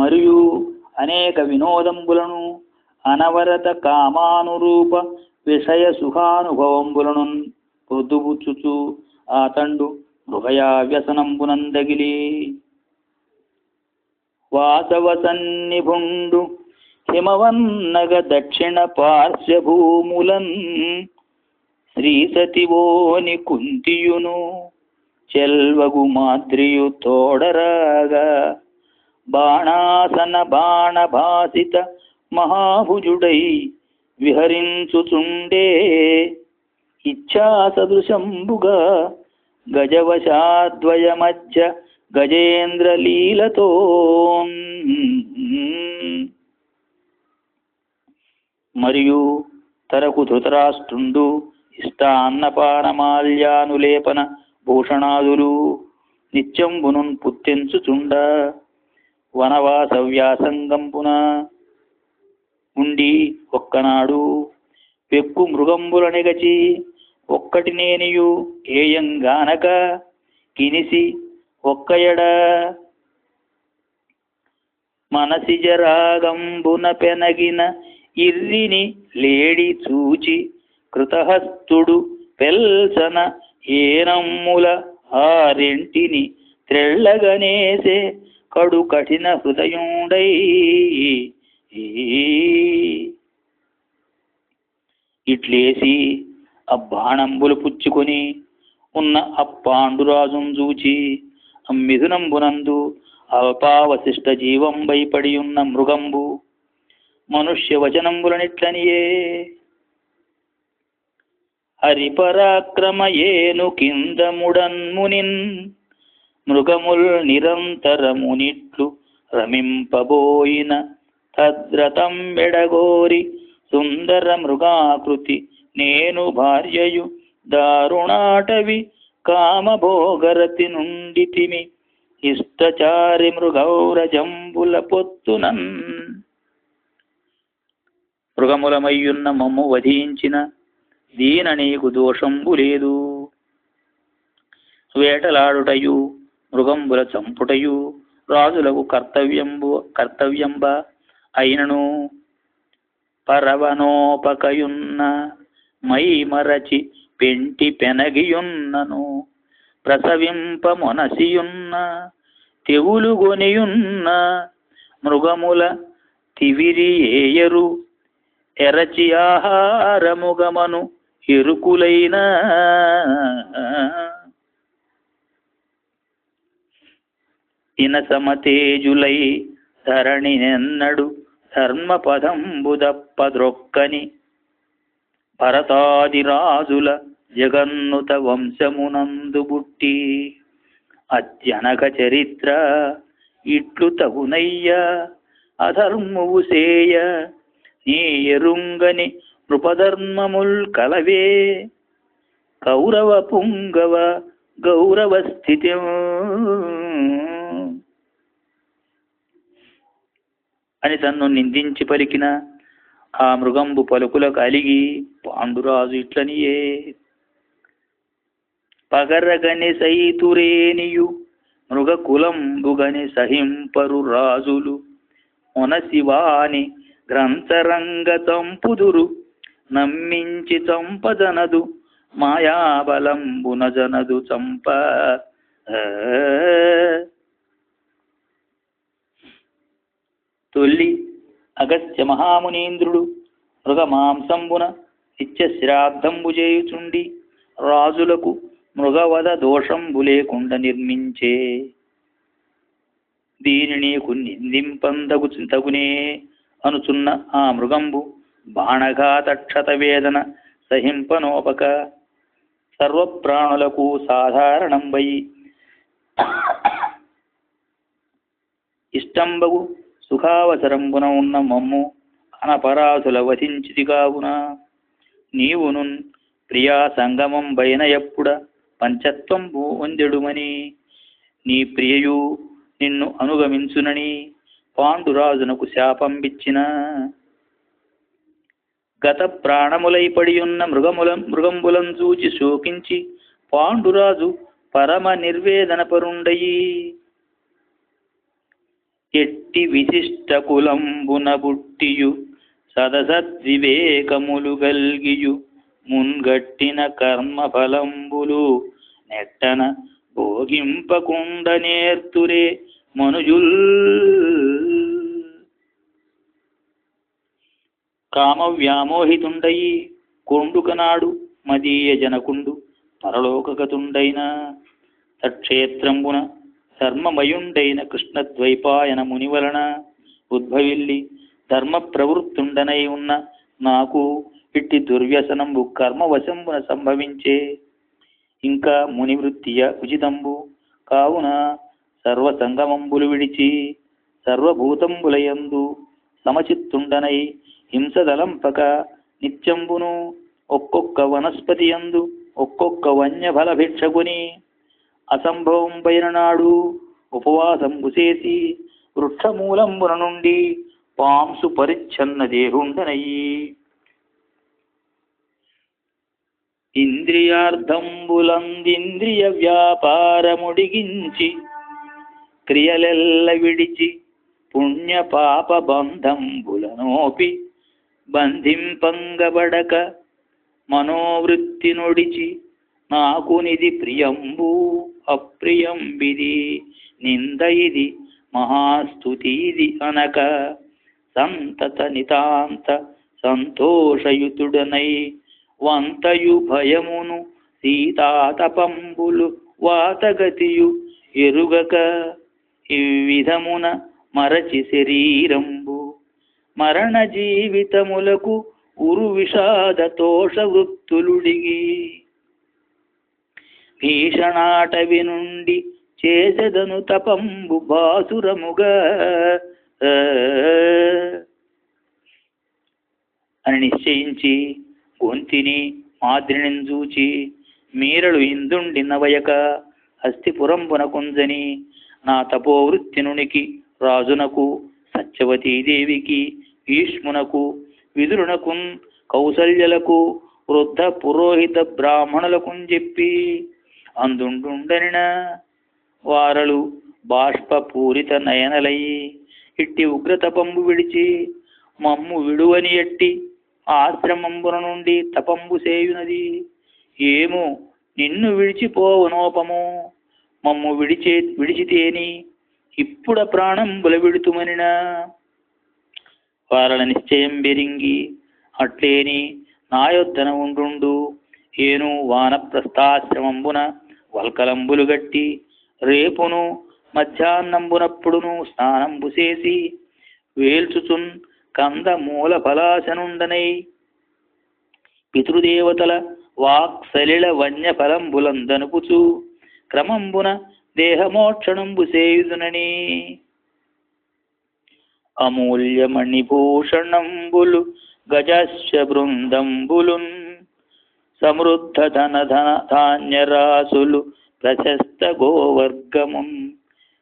మరియు అనేక వినోదంబులను అనవరత కామానురూప విషయ సుఖానుభవంబులను పొద్దుబుచ్చుచు ఆతండు మృగయా వ్యసనంబునందగిలి. వాసవసన్నిభుండు హిమవన్నగ దక్షిణ పార్శ్వభూములన్ శ్రీసతివోని కుంతియును చెల్వగు మాద్రియు తోడరాగా బాణాసన బాణభాసిత మహాభుజుడై విహరించుచుండే ఇచ్ఛా సదృశంబుగా గజవశాద్వయ మధ్య గజేంద్ర లీలతో. మరియు తరకు ధృతరాష్ట్రుండు ఇష్టాన్నపానమాల్యానులేపన భూషణాదులు నిత్యంబునున్ పుత్తెంచుచుండ వనవాస వ్యాసంగంపున ఉండి ఒక్కనాడు పెక్కు మృగంబుల నెగచి ఒక్కటి నేనియు ఏయంగానక కినిసి ఒక్కయడ మనసిజరాగంబున పెనగిన ఇర్రిని లేడి చూచి కృతహస్తుడు పెల్సన ఏనమ్ముల ఆరెంటిని త్రెళ్ళగనేసే కడు కఠిన హృదయుడై ఇట్లేసి అబ్బాణంబులు పుచ్చుకొని ఉన్న అప్పాండురాజును చూచి మిథునంబునందు అల్పావశిష్ట జీవం భయపడి ఉన్న మృగంబు మనుష్య వచనంబులనిట్లనియే హరిపరాక్రమ ఏను కిందముడన్మునిన్ మృగముల్ నిరంతరమునిట్లు రమింపబోయిన తద్రతం మెడగోరి సుందర మృగాకృతి నేను భార్యయు దారుణాటవి కామభోగరతి నుండి తిమి ఇష్టచారి మృగౌరజంబుల పొత్తునన్. మృగములమయ్యున్న మమ్ము వధించిన దీన నీకు దోషంబు లేదు. వేటలాడుటయు మృగంబుల చంపుటయు రాజులకు కర్తవ్యంబ అయినను పరవనోపకయున్న మై మరచి పెంటి పెనగియున్నను ప్రసవింప మొనసియున్న తెవులుగొనియున్న మృగముల తివిరి ఏయరు ఎరచి ఆహారముగమను ఎరుకులైన. ఇనసమతేజులై ధరణి నెన్నడు ధర్మపదంబుదప్పద్రొక్కని భరతాదిరాజుల జగన్నుత వంశమునందు బుట్టి అత్యనక చరిత్ర ఇట్లు తగునయ్య అధర్మువు సేయ నీ ఎరుంగని నృపధర్మముల్ కలవే కౌరవ పుంగవ గౌరవ స్థితి. అని తన్ను నిందించి పలికిన ఆ మృగంబు పలుకులకు అలిగి పాండురాజు ఇట్లనియే పగరగని సైతురేనియు మృగకులంబుగని సహింపరు రాజులు మొనశివాని గ్రంథరంగ తంపుదురు నమ్మించి చంపదనదు మాయాబలంబున జనదు చంప. తొల్లి అగస్త్య మహామునీంద్రుడు మృగమాంసంబున నిత్య శ్రాద్ధంబు చేయుచుండి రాజులకు మృగవధ దోషంబు లేకుండా నిర్మించే. దీనిని నిందింపందగునే అనుచున్న ఆ మృగంబు బాణఘాతక్షత వేదన సహింపనోపక సర్వప్రాణులకు సాధారణంబై ఇష్టంబగు సుఖావసరంబున ఉన్న మమ్ము అనపరాధుల వధించితి కావున నీవును ప్రియా సంగమం బైన ఎప్పుడ పంచత్వం పొందెడుమని నీ ప్రియయు నిన్ను అనుగమించునని పాండురాజునకు శాపంబిచ్చిన. గత ప్రాణములై పడియున్న మృగంబులం చూచి శోకించి పాండురాజు పరమ నిర్వేదన పరుండయి ఇట్టి విశిష్ట కులంబున బుట్టియు సదసద్వివేకములు గల్గియు మున్గట్టిన కర్మఫలంబులు నెట్టన భోగింపకుండ నేర్తురే మనుజుల్. కామవ్యామోహితుండయి కొండుకనాడు మదీయ జనకుండు పరలోకగతుండైన తక్షేత్రంబున ధర్మమయుండైన కృష్ణద్వైపాయన ముని వలన ఉద్భవిల్లి ధర్మ ప్రవృత్తుండనై ఉన్న నాకు ఇట్టి దుర్వ్యసనంబు కర్మవశంబున సంభవించే. ఇంకా మునివృత్తియ ఉచితంబు కావున సర్వసంగమంబులు విడిచి సర్వభూతంబులయందు సమచిత్తుండనై హింసదలంపక నిత్యంబును ఒక్కొక్క వనస్పతి యందు ఒక్కొక్క వన్యఫల భిక్షకుని అసంభవంపైన నాడు ఉపవాసంబు చేసి వృక్షమూలంబున నుండి పాంసు పరిచ్ఛన్న దేహుండనయి ఇంద్రియార్థంబులందింద్రియ వ్యాపారముడిగించి క్రియలెల్ల విడిచి పుణ్య పాప బంధంబులనోపి బంధింపంగబడక మనోవృత్తి నొడిచి నాకు నిది ప్రియంబు అప్రియంబిది నింద ఇది మహాస్తుతిది అనక సంతత నితాంత సంతోషయుతుడనై వంతయు భయమును సీతాతపంబులు వాతగతియు ఎరుగక ఇవ్విధమున మరచి శరీరంబు మరణ జీవితములకు ఉరు విషాద తోష వృత్తులుడిగి భీషణాటవి నుండి చేసెదను తపంబు బాసురముగా అని నిశ్చయించి గొంతిని మాద్రిని చూచి మీరలు ఇందుండి నవయక హస్తిపురంబున కుంజని నా తపోవృత్తినునికి రాజునకు సత్యవతీదేవికి భీష్మునకు విదురునకు కౌసల్యలకు వృద్ధ పురోహిత బ్రాహ్మణులకు చెప్పి అందుండుండనిన వారలు బాష్పపూరిత నయనలయి ఇట్టి ఉగ్రతపంబు విడిచి మమ్ము విడువని ఎట్టి ఆశ్రమంబున నుండి తపంబు సేయునది ఏమో నిన్ను విడిచిపోవనోపము మమ్ము విడిచితేని ఇప్పుడ ప్రాణంబుల విడుతుమనినా వారల నిశ్చయం బెరింగి అట్లేని నా యొద్దన ఉండు ఏను వానప్రస్థాశ్రమంబున వల్కలంబులు గట్టి రేపును మధ్యాహ్నంబునప్పుడును స్నానంబు చేసి వేల్చుచున్ కంద మూల ఫలాశనుండనై పితృదేవతల వాక్సలిల వన్య ఫలంబులందనుపుచు క్రమంబున దేహమోక్షణంబు సేయుదునని అమూల్యమణిభూషణంబులు గజస్య బృందంబులున్ సమృద్ధ ధన ధాన్యరాసులు ప్రశస్త గోవర్గమున్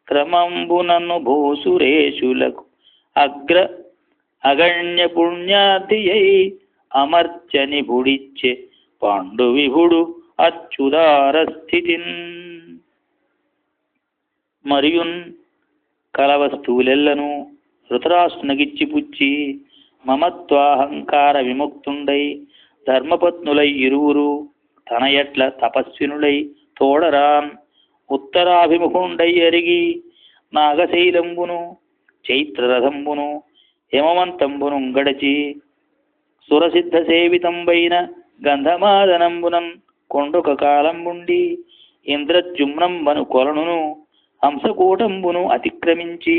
క్రమంబునను భూసురేషులకు అగణ్య పుణ్యాధియై అమర్చని భుడిచ్చే పాండు విభుడు అచ్యుదార స్థితిన్ మరియున్ కలవస్తువులెల్లను ధృతరాష్ట్రునకిచ్చి పుచ్చి మమత్వాహంకార విముక్తుండై ధర్మపత్నులై ఇరువురు తన ఎట్ల తపస్వినులై తోడరాన్ ఉత్తరాభిముఖుండై అరిగి నాగశైలంబును చైత్రరథంబును హేమవంతంబును గడచి సురసిద్ధ సేవితంబైన గంధమాదనంబునం కొండొక కాలంబుండి ఇంద్రజుమ్నంబను కొలనును హంసకూటంబును అతిక్రమించి